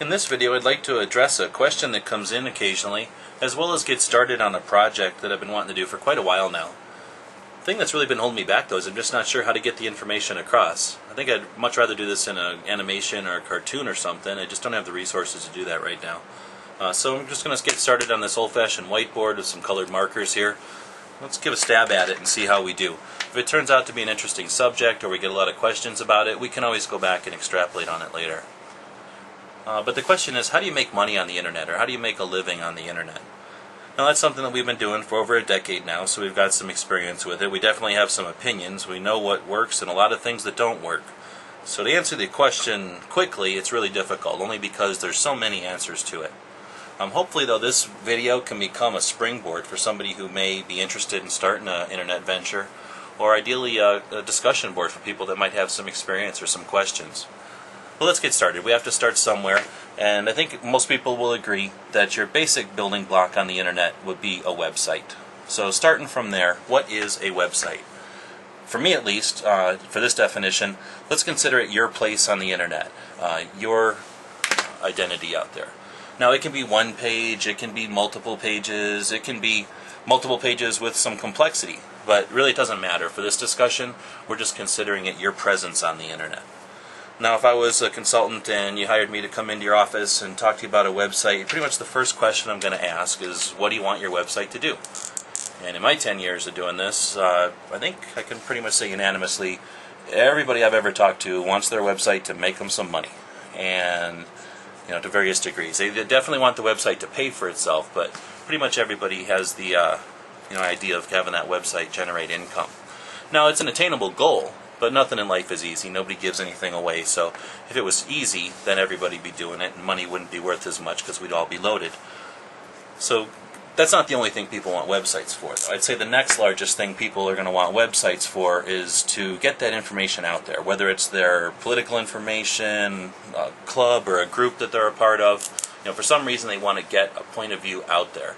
In this video, I'd like to address a question that comes in occasionally, as well as get started on a project that I've been wanting to do for quite a while now. The thing that's really been holding me back, though, is I'm just not sure how to get the information across. I think I'd much rather do this in an animation or a cartoon or something. I just don't have the resources to do that right now. So I'm just going to get started on this old-fashioned whiteboard with some colored markers here. Let's give a stab at it and see how we do. If it turns out to be an interesting subject or we get a lot of questions about it, we can always go back and extrapolate on it later. But the question is, how do you make money on the internet, or how do you make a living on the internet? Now, that's something that we've been doing for over a decade now, so we've got some experience with it. We definitely have some opinions. We know what works and a lot of things that don't work. So to answer the question quickly, it's really difficult, only because there's so many answers to it. Hopefully, though, this video can become a springboard for somebody who may be interested in starting an internet venture, or ideally a discussion board for people that might have some experience or some questions. Well, let's get started. We have to start somewhere, and I think most people will agree that your basic building block on the internet would be a website. So starting from there, what is a website? For me at least, for this definition, let's consider it your place on the internet, your identity out there. Now, it can be one page, it can be multiple pages, it can be multiple pages with some complexity, but really it doesn't matter. For this discussion, we're just considering it your presence on the internet. Now, if I was a consultant and you hired me to come into your office and talk to you about a website, pretty much the first question I'm going to ask is, what do you want your website to do? And in my 10 years of doing this, I think I can pretty much say unanimously, everybody I've ever talked to wants their website to make them some money. And to various degrees. They definitely want the website to pay for itself, but pretty much everybody has the idea of having that website generate income. Now, it's an attainable goal, but nothing in life is easy. Nobody gives anything away, so if it was easy, then everybody'd be doing it, and money wouldn't be worth as much because we'd all be loaded. So that's not the only thing people want websites for, though. I'd say the next largest thing people are going to want websites for is to get that information out there, whether it's their political information, a club, or a group that they're a part of. For some reason they want to get a point of view out there.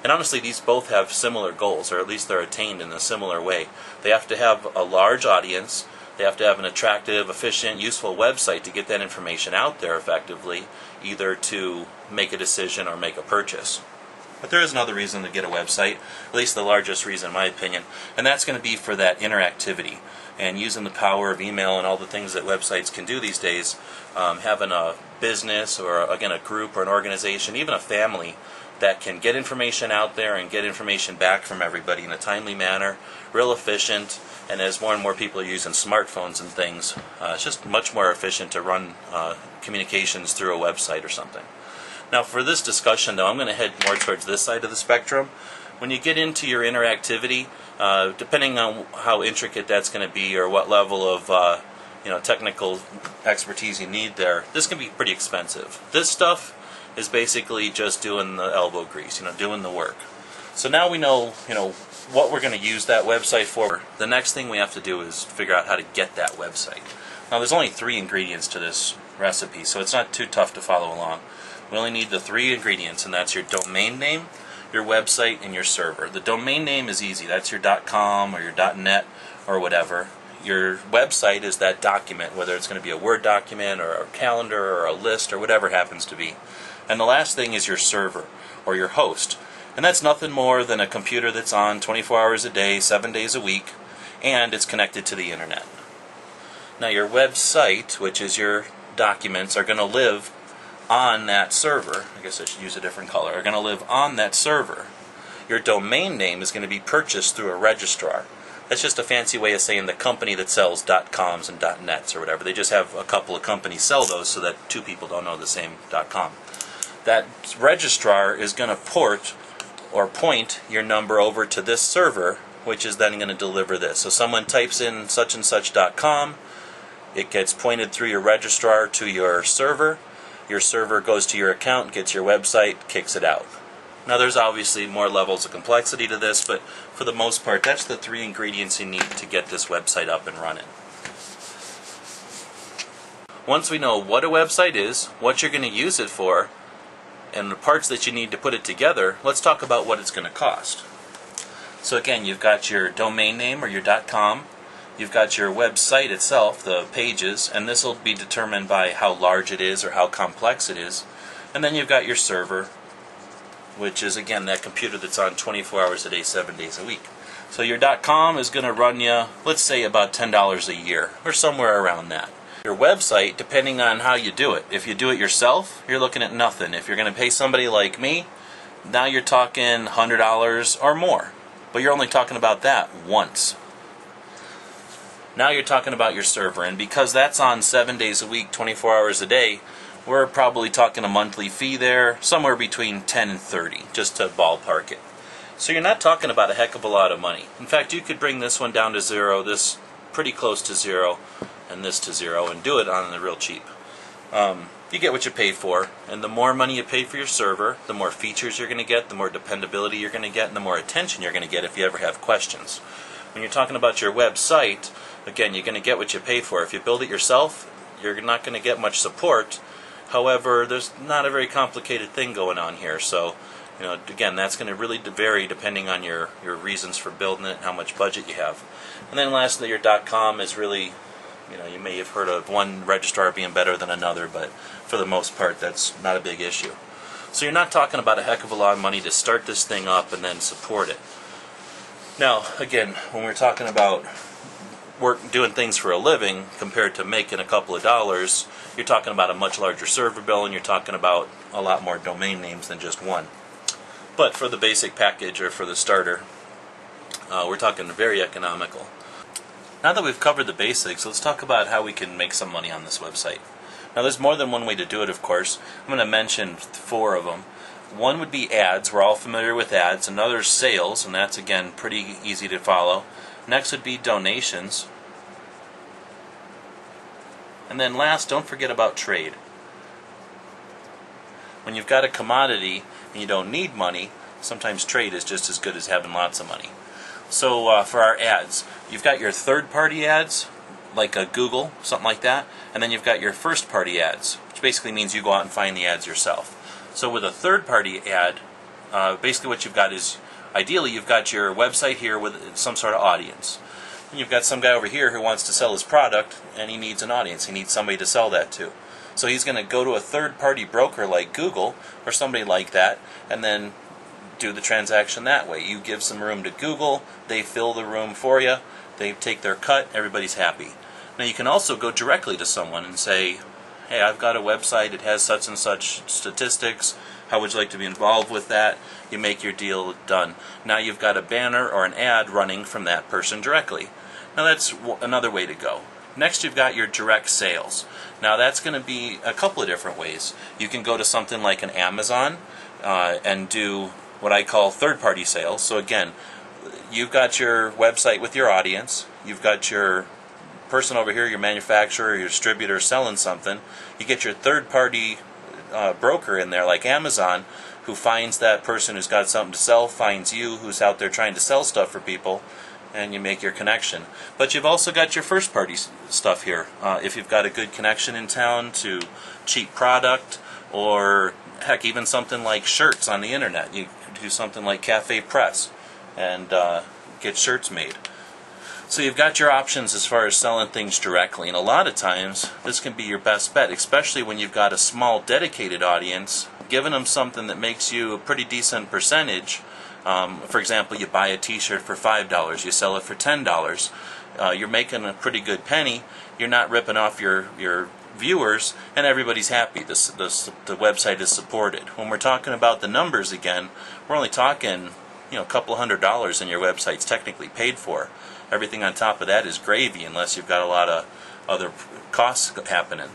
And honestly, these both have similar goals, or at least they're attained in a similar way. They have to have a large audience, they have to have an attractive, efficient, useful website to get that information out there effectively, either to make a decision or make a purchase. But there is another reason to get a website, at least the largest reason in my opinion, and that's going to be for that interactivity. And using the power of email and all the things that websites can do these days, having a business or, again, a group or an organization, even a family, that can get information out there and get information back from everybody in a timely manner, real efficient, and as more and more people are using smartphones and things, it's just much more efficient to run communications through a website or something. Now, for this discussion, though, I'm going to head more towards this side of the spectrum. When you get into your interactivity, depending on how intricate that's going to be or what level of technical expertise you need there, this can be pretty expensive. This stuff is basically just doing the elbow grease, doing the work. So now we know, what we're going to use that website for. The next thing we have to do is figure out how to get that website. Now, there's only 3 ingredients to this recipe, so it's not too tough to follow along. We only need the 3 ingredients, and that's your domain name, your website, and your server. The domain name is easy. That's your .com or your .net or whatever. Your website is that document, whether it's going to be a Word document or a calendar or a list or whatever it happens to be. And the last thing is your server or your host. And that's nothing more than a computer that's on 24 hours a day, 7 days a week, and it's connected to the internet. Now, your website, which is your documents, are going to live on that server. I guess I should use a different color. Are going to live on that server. Your domain name is going to be purchased through a registrar. That's just a fancy way of saying the company that sells .coms and .nets or whatever. They just have a couple of companies sell those so that 2 people don't know the same .com. That registrar is going to port or point your number over to this server, which is then going to deliver this. So someone types in such and such .com, it gets pointed through your registrar to your server goes to your account, gets your website, kicks it out. Now, there's obviously more levels of complexity to this, but for the most part, that's the 3 ingredients you need to get this website up and running. Once we know what a website is, what you're going to use it for, and the parts that you need to put it together, let's talk about what it's going to cost. So again, you've got your domain name or your .com, You've got your website itself, the pages, and this will be determined by how large it is or how complex it is. And then you've got your server, which is again that computer that's on 24 hours a day, 7 days a week. So your .com is going to run you, let's say, about $10 a year, or somewhere around that. Your website, depending on how you do it, if you do it yourself, you're looking at nothing. If you're going to pay somebody like me, now you're talking $100 or more. But you're only talking about that once. Now you're talking about your server, and because that's on 7 days a week, 24 hours a day, we're probably talking a monthly fee there, somewhere between 10 and 30, just to ballpark it. So you're not talking about a heck of a lot of money. In fact, you could bring this one down to zero, this pretty close to zero, and this to zero, and do it on the real cheap. You get what you pay for, and the more money you pay for your server, the more features you're going to get, the more dependability you're going to get, and the more attention you're going to get if you ever have questions. When you're talking about your website, again, you're going to get what you pay for. If you build it yourself, you're not going to get much support. However, there's not a very complicated thing going on here, so again, that's going to really vary depending on your reasons for building it and how much budget you have. And then lastly, your .com is really, you may have heard of one registrar being better than another, but for the most part, that's not a big issue. So you're not talking about a heck of a lot of money to start this thing up and then support it. Now, again, when we're talking about doing things for a living compared to making a couple of dollars, you're talking about a much larger server bill, and you're talking about a lot more domain names than just one. But for the basic package, or for the starter, we're talking very economical. Now that we've covered the basics, let's talk about how we can make some money on this website. Now there's more than one way to do it, of course. I'm going to mention 4 of them. One would be ads. We're all familiar with ads. Another is sales, and that's again pretty easy to follow. Next would be donations. And then last, don't forget about trade. When you've got a commodity and you don't need money, sometimes trade is just as good as having lots of money. So for our ads, you've got your third-party ads, like a Google, something like that, and then you've got your first-party ads, which basically means you go out and find the ads yourself. So with a third-party ad, basically what you've got is, ideally you've got your website here with some sort of audience. And you've got some guy over here who wants to sell his product, and he needs an audience. He needs somebody to sell that to. So he's going to go to a third-party broker like Google, or somebody like that, and then do the transaction that way. You give some room to Google, they fill the room for you, they take their cut, everybody's happy. Now you can also go directly to someone and say, hey, I've got a website, it has such and such statistics, how would you like to be involved with that? You make your deal done. Now you've got a banner or an ad running from that person directly. Now that's another way to go. Next you've got your direct sales. Now that's going to be a couple of different ways. You can go to something like an Amazon and do what I call third-party sales. So again, you've got your website with your audience, you've got your person over here, your manufacturer, your distributor selling something. You get your third-party broker in there like Amazon, who finds that person who's got something to sell, finds you who's out there trying to sell stuff for people, and you make your connection. But you've also got your first-party stuff here. If you've got a good connection in town to cheap product, or heck, even something like shirts on the internet. You could do something like Cafe Press and get shirts made. So you've got your options as far as selling things directly, and a lot of times this can be your best bet, especially when you've got a small dedicated audience. Giving them something that makes you a pretty decent percentage. For example, you buy a t-shirt for $5, you sell it for $10. You're making a pretty good penny. You're not ripping off your viewers, and everybody's happy. The website is supported. When we're talking about the numbers again, we're only talking a couple $100, and your website's technically paid for. Everything on top of that is gravy, unless you've got a lot of other costs happening.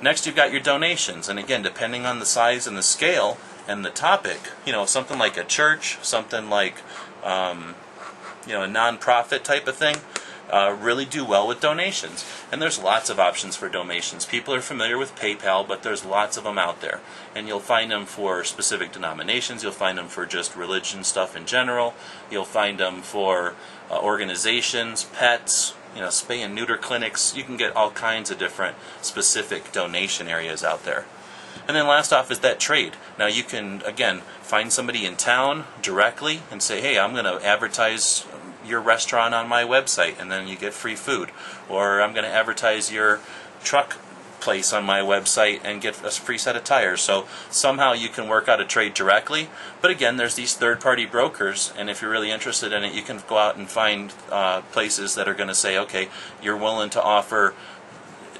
Next, you've got your donations, and again, depending on the size and the scale and the topic, something like a church, something like a non-profit type of thing, really do well with donations. And there's lots of options for donations. People are familiar with PayPal, but there's lots of them out there. And you'll find them for specific denominations. You'll find them for just religion stuff in general. You'll find them for organizations, pets, spay and neuter clinics. You can get all kinds of different specific donation areas out there. And then last off is that trade. Now you can, again, find somebody in town directly and say, hey, I'm going to advertise your restaurant on my website and then you get free food, or I'm going to advertise your truck place on my website and get a free set of tires. So somehow you can work out a trade directly, but again, there's these third-party brokers, and if you're really interested in it, you can go out and find places that are going to say, okay, you're willing to offer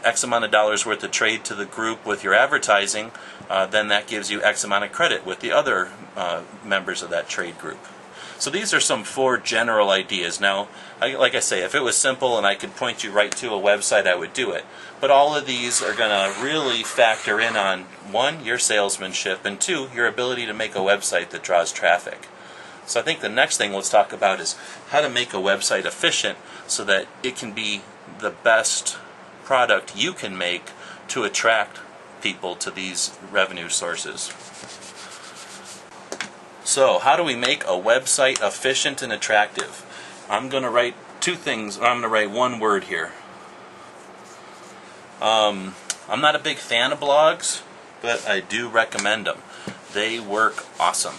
X amount of dollars worth of trade to the group with your advertising, then that gives you X amount of credit with the other members of that trade group. So these are some 4 general ideas. Now, like I say, if it was simple and I could point you right to a website, I would do it. But all of these are going to really factor in on, 1, your salesmanship, and 2, your ability to make a website that draws traffic. So I think the next thing let's talk about is how to make a website efficient so that it can be the best product you can make to attract people to these revenue sources. So, how do we make a website efficient and attractive? I'm going to write 2 things. I'm going to write 1 word here. I'm not a big fan of blogs, but I do recommend them. They work awesome.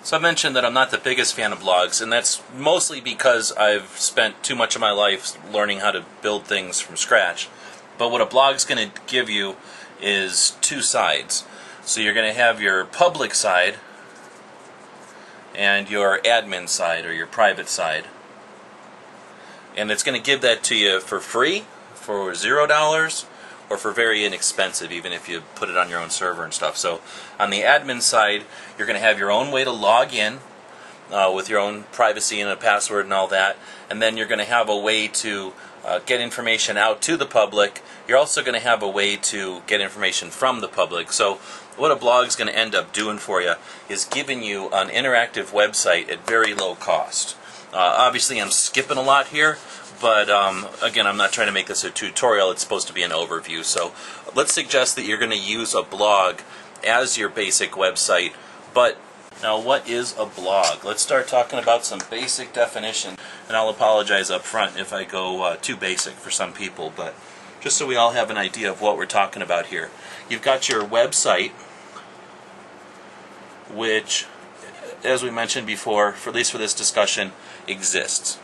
So I mentioned that I'm not the biggest fan of blogs, and that's mostly because I've spent too much of my life learning how to build things from scratch. But what a blog's going to give you is 2 sides. So you're going to have your public side and your admin side, or your private side. And it's going to give that to you for free, for $0, or for very inexpensive, even if you put it on your own server and stuff. So on the admin side, you're going to have your own way to log in with your own privacy and a password and all that. And then you're going to have a way to get information out to the public. You're also going to have a way to get information from the public. So what a blog is going to end up doing for you is giving you an interactive website at very low cost. Obviously I'm skipping a lot here, but again, I'm not trying to make this a tutorial. It's supposed to be an overview. So let's suggest that you're going to use a blog as your basic website. But now, what is a blog? Let's start talking about some basic definition. And I'll apologize up front if I go too basic for some people, but just so we all have an idea of what we're talking about here. You've got your website, which, as we mentioned before, at least for this discussion, exists.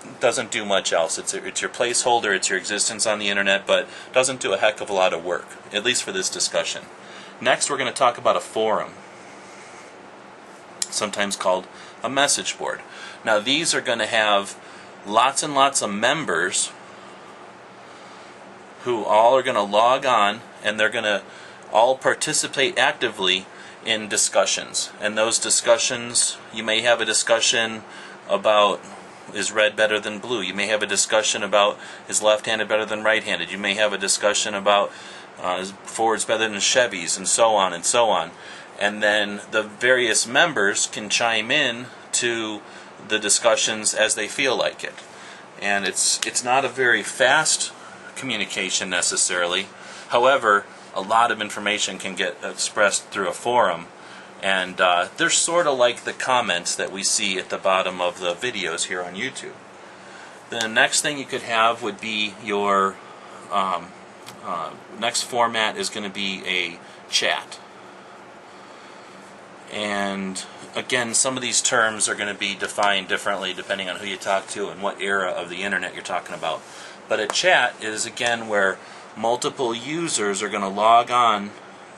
It doesn't do much else. It's your placeholder, it's your existence on the internet, but doesn't do a heck of a lot of work, at least for this discussion. Next, we're going to talk about a forum, sometimes called a message board. Now, these are going to have lots and lots of members who all are going to log on, and they're going to all participate actively in discussions. And those discussions, you may have a discussion about, is red better than blue? You may have a discussion about, is left-handed better than right-handed? You may have a discussion about, is Fords better than Chevys, and so on and so on. And then the various members can chime in to the discussions as they feel like it. And it's not a very fast communication necessarily. However, a lot of information can get expressed through a forum. And they're sort of like the comments that we see at the bottom of the videos here on YouTube. The next thing you could have would be your next format is going to be a chat. And again, some of these terms are going to be defined differently depending on who you talk to and what era of the internet you're talking about. But a chat is, again, where multiple users are going to log on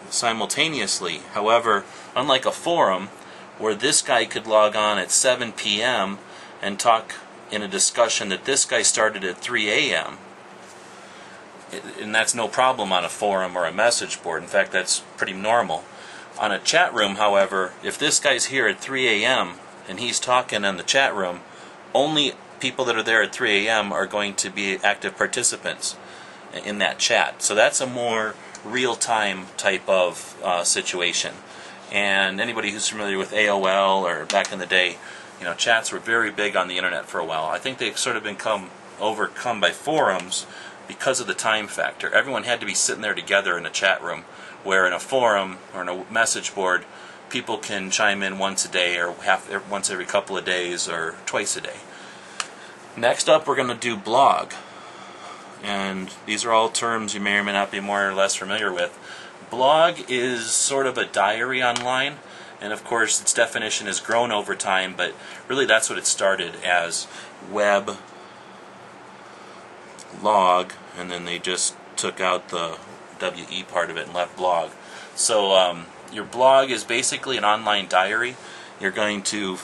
simultaneously. However, unlike a forum, where this guy could log on at 7 p.m. and talk in a discussion that this guy started at 3 a.m., and that's no problem on a forum or a message board. In fact, that's pretty normal. On a chat room, however, if this guy's here at 3 a.m. and he's talking in the chat room, only people that are there at 3 a.m. are going to be active participants in that chat. So that's a more real-time type of situation. And anybody who's familiar with AOL or back in the day, chats were very big on the internet for a while. I think they've sort of become overcome by forums because of the time factor. Everyone had to be sitting there together in a chat room, where in a forum or in a message board, people can chime in once a day or once every couple of days or twice a day. Next up, we're going to do blog. And these are all terms you may or may not be more or less familiar with. Blog is sort of a diary online, And of course, its definition has grown over time, but really that's what it started as: web log, and then they just took out the WE part of it and left blog. So your blog is basically an online diary. You're going to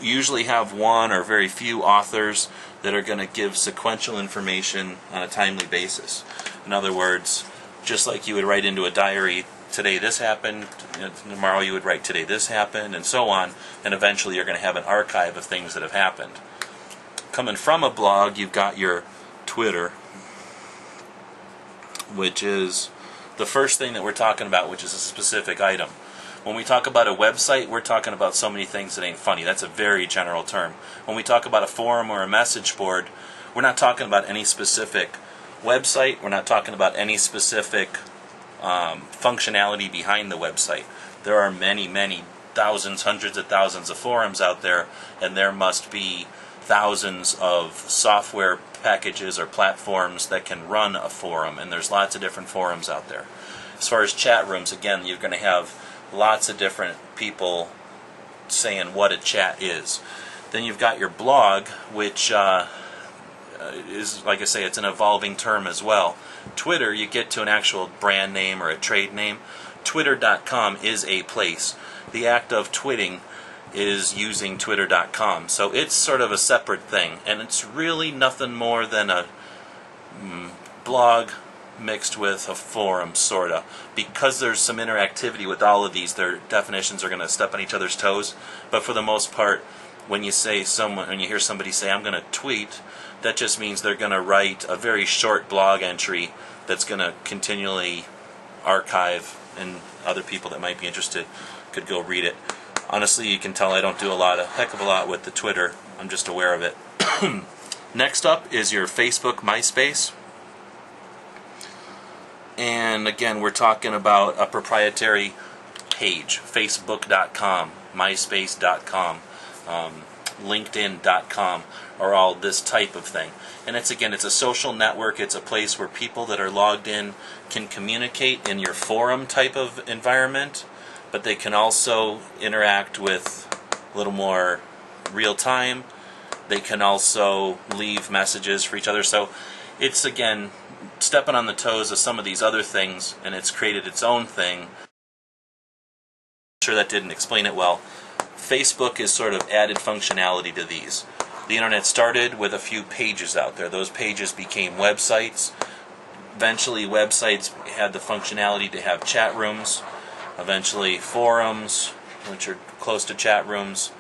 usually have one or very few authors that are going to give sequential information on a timely basis. In other words, just like you would write into a diary, today this happened, tomorrow you would write today this happened, and so on, and eventually you're going to have an archive of things that have happened. Coming from a blog, you've got your Twitter, which is the first thing that we're talking about, which is a specific item. When we talk about a website, we're talking about so many things that ain't funny. That's a very general term. When we talk about a forum or a message board, we're not talking about any specific website. We're not talking about any specific functionality behind the website. There are many, many thousands, hundreds of thousands of forums out there, and there must be thousands of software packages or platforms that can run a forum, and there's lots of different forums out there. As far as chat rooms, again, you're going to have lots of different people saying what a chat is. Then you've got your blog, which is, like I say, it's an evolving term as well. Twitter, you get to an actual brand name or a trade name. Twitter.com is a place. The act of twitting is using Twitter.com. So it's sort of a separate thing, and it's really nothing more than a blog mixed with a forum, sorta. Because there's some interactivity with all of these, their definitions are going to step on each other's toes. But for the most part, when you hear somebody say, "I'm going to tweet," that just means they're going to write a very short blog entry that's going to continually archive, and other people that might be interested could go read it. Honestly, you can tell I don't do a heck of a lot with the Twitter. I'm just aware of it. Next up is your Facebook, MySpace. And again, we're talking about a proprietary page. Facebook.com, MySpace.com, LinkedIn.com are all this type of thing. And it's a social network. It's a place where people that are logged in can communicate in your forum type of environment, but they can also interact with a little more real time. They can also leave messages for each other. So it's, again, stepping on the toes of some of these other things, and it's created its own thing. I'm sure that didn't explain it well. Facebook is sort of added functionality to these. The internet started with a few pages out there. Those pages became websites. Eventually, websites had the functionality to have chat rooms. Eventually, forums, which are close to chat rooms.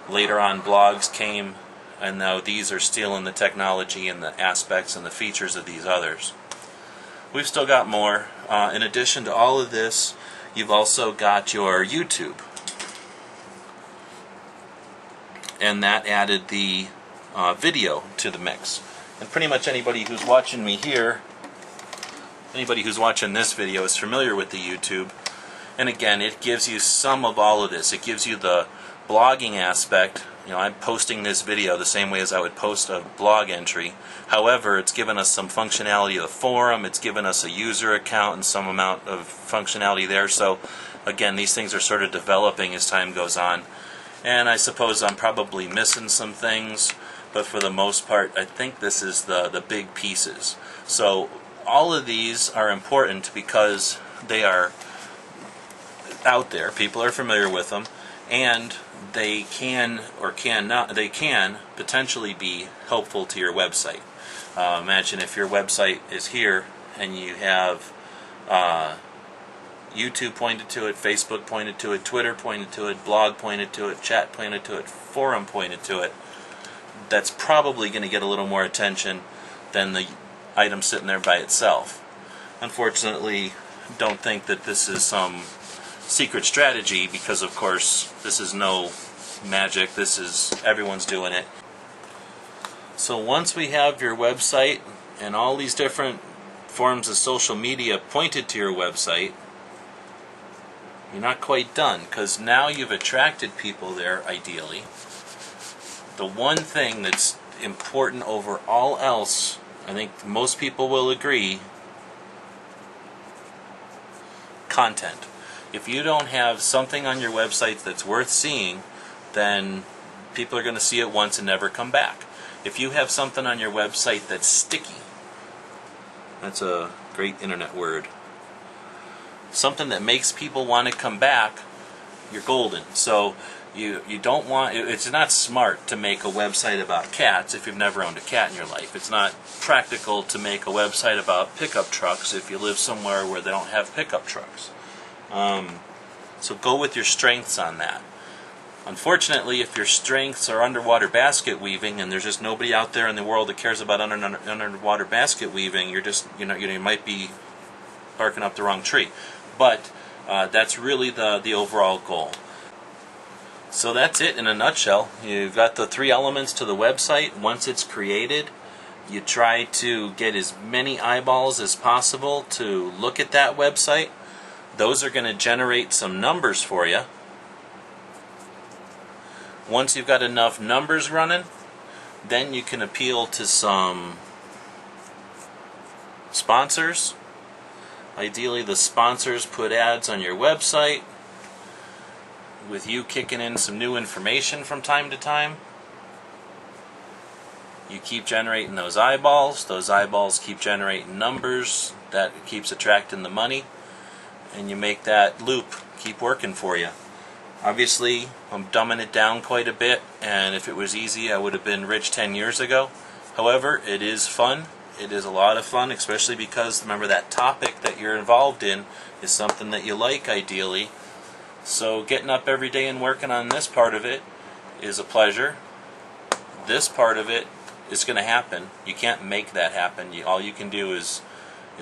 Later on, blogs came, and now these are stealing the technology and the aspects and the features of these others. We've still got more. In addition to all of this, you've also got your YouTube. And that added the video to the mix. And pretty much anybody who's watching me here, anybody who's watching this video is familiar with the YouTube. And again, it gives you some of all of this. It gives you the blogging aspect. I'm posting this video the same way as I would post a blog entry. However, it's given us some functionality of the forum. It's given us a user account and some amount of functionality there. So again, these things are sort of developing as time goes on. And I suppose I'm probably missing some things, but for the most part, I think this is the big pieces. So all of these are important because they are out there. People are familiar with them, and they can potentially be helpful to your website. Imagine if your website is here and you have YouTube pointed to it, Facebook pointed to it, Twitter pointed to it, blog pointed to it, chat pointed to it, forum pointed to it. That's probably going to get a little more attention than the item sitting there by itself. Unfortunately, don't think that this is some secret strategy, because of course this is no magic. Everyone's doing it. So once we have your website and all these different forms of social media pointed to your website, you're not quite done, because now you've attracted people there, ideally. The one thing that's important over all else, I think most people will agree, content. If you don't have something on your website that's worth seeing, then people are going to see it once and never come back. If you have something on your website that's sticky, that's a great internet word, something that makes people want to come back, you're golden. So you don't want, it's not smart to make a website about cats if you've never owned a cat in your life. It's not practical to make a website about pickup trucks if you live somewhere where they don't have pickup trucks. So go with your strengths on that. Unfortunately, if your strengths are underwater basket weaving and there's just nobody out there in the world that cares about underwater basket weaving, you're just, you might be barking up the wrong tree. But that's really the overall goal. So that's it in a nutshell. You've got the 3 elements to the website. Once it's created, you try to get as many eyeballs as possible to look at that website. Those are going to generate some numbers for you. Once you've got enough numbers running, then you can appeal to some sponsors. Ideally, the sponsors put ads on your website with you kicking in some new information from time to time. You keep generating those eyeballs keep generating numbers, that keeps attracting the money, and you make that loop keep working for you. Obviously, I'm dumbing it down quite a bit, and if it was easy, I would have been rich 10 years ago. However, it is fun. It is a lot of fun, especially because, remember, that topic that you're involved in is something that you like, ideally. So getting up every day and working on this part of it is a pleasure. This part of it is going to happen. You can't make that happen. All you can do is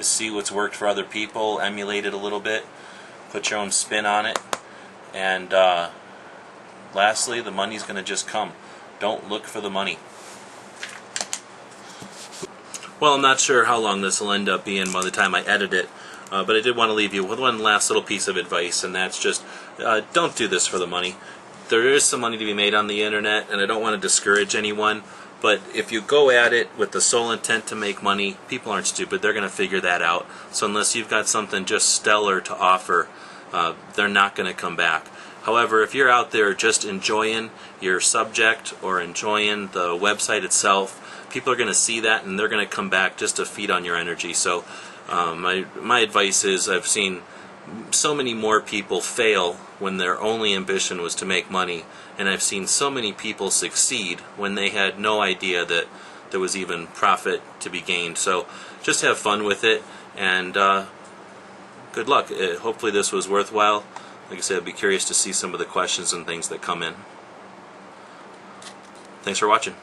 see what's worked for other people, emulate it a little bit, put your own spin on it, and lastly, the money's going to just come. Don't look for the money. Well, I'm not sure how long this will end up being by the time I edit it, but I did want to leave you with one last little piece of advice, and that's just don't do this for the money. There is some money to be made on the internet, and I don't want to discourage anyone, but if you go at it with the sole intent to make money, people aren't stupid. They're going to figure that out. So unless you've got something just stellar to offer, they're not going to come back. However, if you're out there just enjoying your subject or enjoying the website itself, people are going to see that and they're going to come back just to feed on your energy. So my advice is, I've seen so many more people fail when their only ambition was to make money, and I've seen so many people succeed when they had no idea that there was even profit to be gained. So just have fun with it, and good luck. Hopefully this was worthwhile. Like I said, I'd be curious to see some of the questions and things that come in. Thanks for watching.